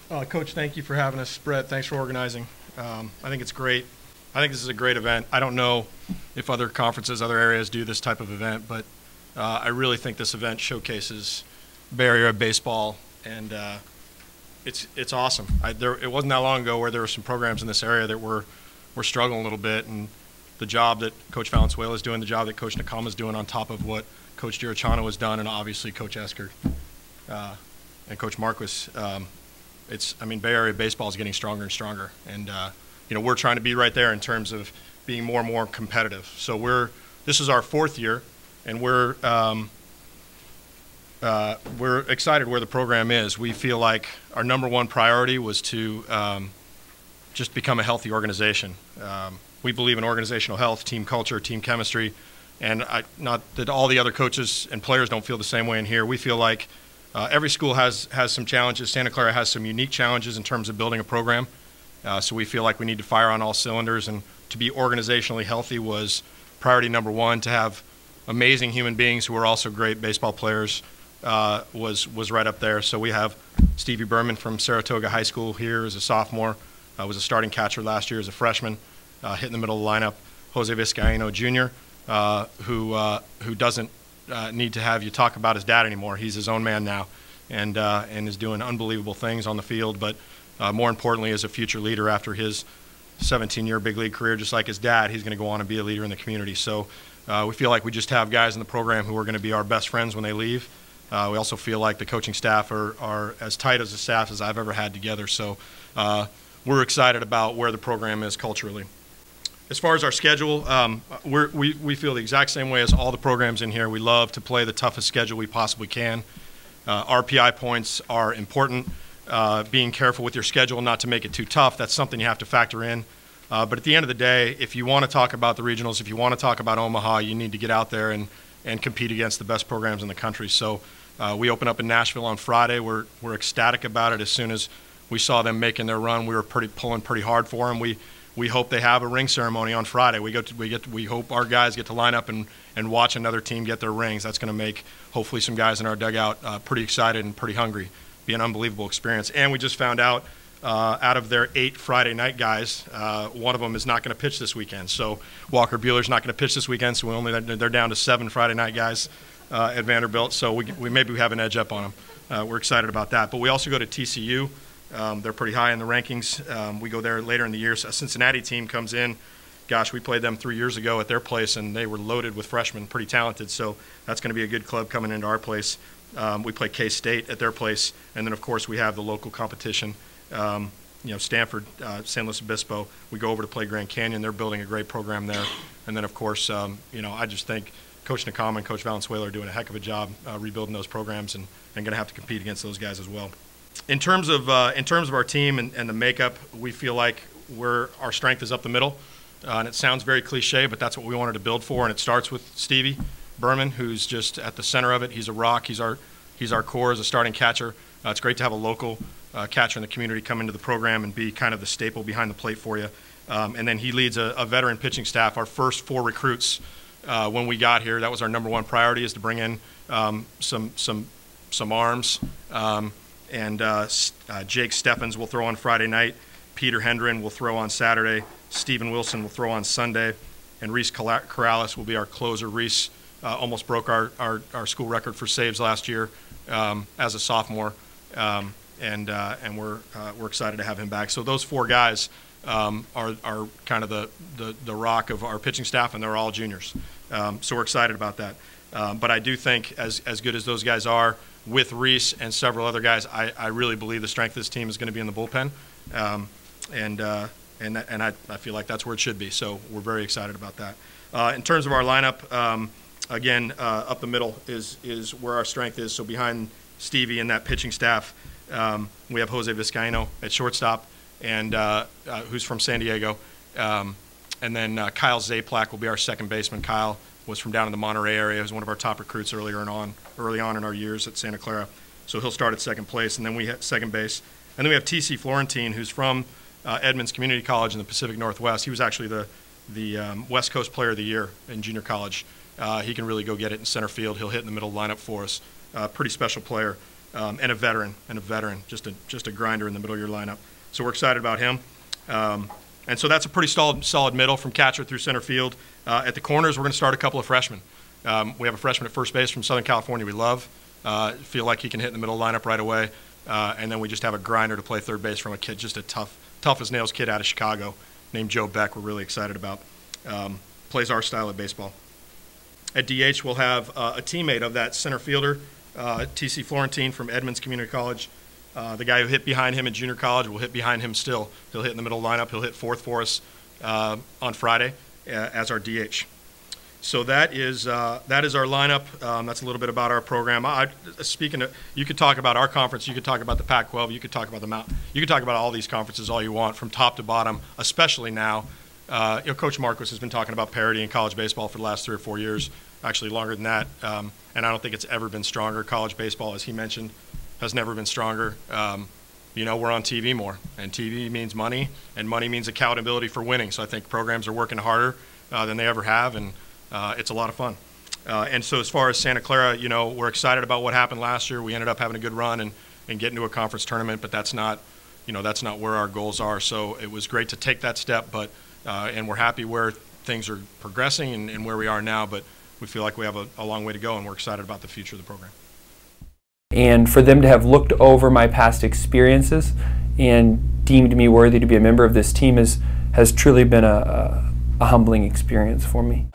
Coach, thank you for having us. Brett, thanks for organizing. I think it's great. I think this is a great event. I don't know if other conferences, other areas do this type of event, but I really think this event showcases Bay Area baseball, and it's awesome. It wasn't that long ago where there were some programs in this area that were struggling a little bit, and the job that Coach Valenzuela is doing, the job that Coach Nakama is doing on top of what Coach Girochano has done, and obviously Coach Esker and Coach Marquis. Bay Area baseball is getting stronger and stronger, and we're trying to be right there in terms of being more and more competitive. So this is our fourth year, and we're excited where the program is. We feel like our number one priority was to just become a healthy organization. We believe in organizational health, team culture, team chemistry, and not that all the other coaches and players don't feel the same way in here. We feel like every school has some challenges. Santa Clara has some unique challenges in terms of building a program. So we feel like we need to fire on all cylinders, and to be organizationally healthy was priority number one. To have amazing human beings who are also great baseball players was right up there. So we have Stevie Berman from Saratoga High School here as a sophomore, was a starting catcher last year as a freshman, hit in the middle of the lineup. Jose Vizcaino Jr., who doesn't need to have you talk about his dad anymore. He's his own man now, and is doing unbelievable things on the field, but more importantly, as a future leader after his 17-year big league career, just like his dad, he's going to go on and be a leader in the community. So we feel like we just have guys in the program who are going to be our best friends when they leave. We also feel like the coaching staff are as tight as a staff as I've ever had together. So we're excited about where the program is culturally. As far as our schedule, we feel the exact same way as all the programs in here. We love to play the toughest schedule we possibly can. RPI points are important. Being careful with your schedule not to make it too tough, that's something you have to factor in. But at the end of the day, if you want to talk about the regionals, if you want to talk about Omaha, you need to get out there and compete against the best programs in the country. So we open up in Nashville on Friday. We're ecstatic about it. As soon as we saw them making their run, we were pulling pretty hard for them. We hope they have a ring ceremony on Friday. We hope our guys get to line up and watch another team get their rings. That's going to make hopefully some guys in our dugout pretty excited and pretty hungry. Be an unbelievable experience. And we just found out of their 8 Friday night guys, one of them is not going to pitch this weekend. So Walker Bueller's not going to pitch this weekend. So they're down to 7 Friday night guys at Vanderbilt. So we maybe have an edge up on them. We're excited about that. But we also go to TCU. They're pretty high in the rankings. We go there later in the year. So a Cincinnati team comes in. Gosh, we played them 3 years ago at their place, and they were loaded with freshmen, pretty talented. So that's going to be a good club coming into our place. We play K-State at their place, and then of course we have the local competition. Stanford, San Luis Obispo. We go over to play Grand Canyon. They're building a great program there, and then of course, I just think Coach Nakama and Coach Valenzuela are doing a heck of a job rebuilding those programs, and going to have to compete against those guys as well. In terms of our team and the makeup, we feel like our strength is up the middle, and it sounds very cliche, but that's what we wanted to build for, and it starts with Stevie Berman, who's just at the center of it. He's a rock. He's our core as a starting catcher. It's great to have a local catcher in the community come into the program and be kind of the staple behind the plate for you. And then he leads a veteran pitching staff. Our first 4 recruits when we got here, that was our number one priority, is to bring in some arms. Jake Stephens will throw on Friday night. Peter Hendren will throw on Saturday. Stephen Wilson will throw on Sunday. And Reese Corrales will be our closer. Reese almost broke our school record for saves last year as a sophomore, and we're excited to have him back. So those 4 guys are kind of the rock of our pitching staff, and they're all juniors. So we're excited about that. But I do think as good as those guys are, with Reese and several other guys, I really believe the strength of this team is going to be in the bullpen, and I feel like that's where it should be. So we're very excited about that. In terms of our lineup, again, up the middle is where our strength is. So behind Stevie and that pitching staff, we have Jose Vizcaino at shortstop, and who's from San Diego, and then Kyle Zaplak will be our second baseman. Kyle was from down in the Monterey area. He was one of our top recruits early on in our years at Santa Clara. So he'll start at second place, and then we have second base. And then we have T.C. Florentine, who's from Edmonds Community College in the Pacific Northwest. He was actually the West Coast Player of the Year in junior college. He can really go get it in center field. He'll hit in the middle lineup for us. Pretty special player. and a veteran, just a grinder in the middle of your lineup. So we're excited about him. And so that's a pretty solid middle from catcher through center field. At the corners, we're going to start a couple of freshmen. We have a freshman at first base from Southern California we love. Feel like he can hit in the middle lineup right away. And then we just have a grinder to play third base from a kid, just a tough as nails kid out of Chicago named Joe Beck. We're really excited about. Plays our style of baseball. At DH, we'll have a teammate of that center fielder, T.C. Florentine from Edmonds Community College. The guy who hit behind him in junior college will hit behind him still. He'll hit in the middle lineup. He'll hit fourth for us on Friday as our DH. So that is our lineup. That's a little bit about our program. You could talk about our conference. You could talk about the Pac-12. You could talk about the Mountain. You could talk about all these conferences all you want, from top to bottom. Especially now, Coach Marquis has been talking about parity in college baseball for the last 3 or 4 years, actually longer than that. And I don't think it's ever been stronger. College baseball, as he mentioned, has never been stronger. We're on TV more, and TV means money, and money means accountability for winning. So I think programs are working harder than they ever have, and it's a lot of fun. And so as far as Santa Clara, we're excited about what happened last year. We ended up having a good run and getting to a conference tournament, but that's not where our goals are. So it was great to take that step, but and we're happy where things are progressing and where we are now, but we feel like we have a long way to go, and we're excited about the future of the program. And for them to have looked over my past experiences and deemed me worthy to be a member of this team has truly been a humbling experience for me.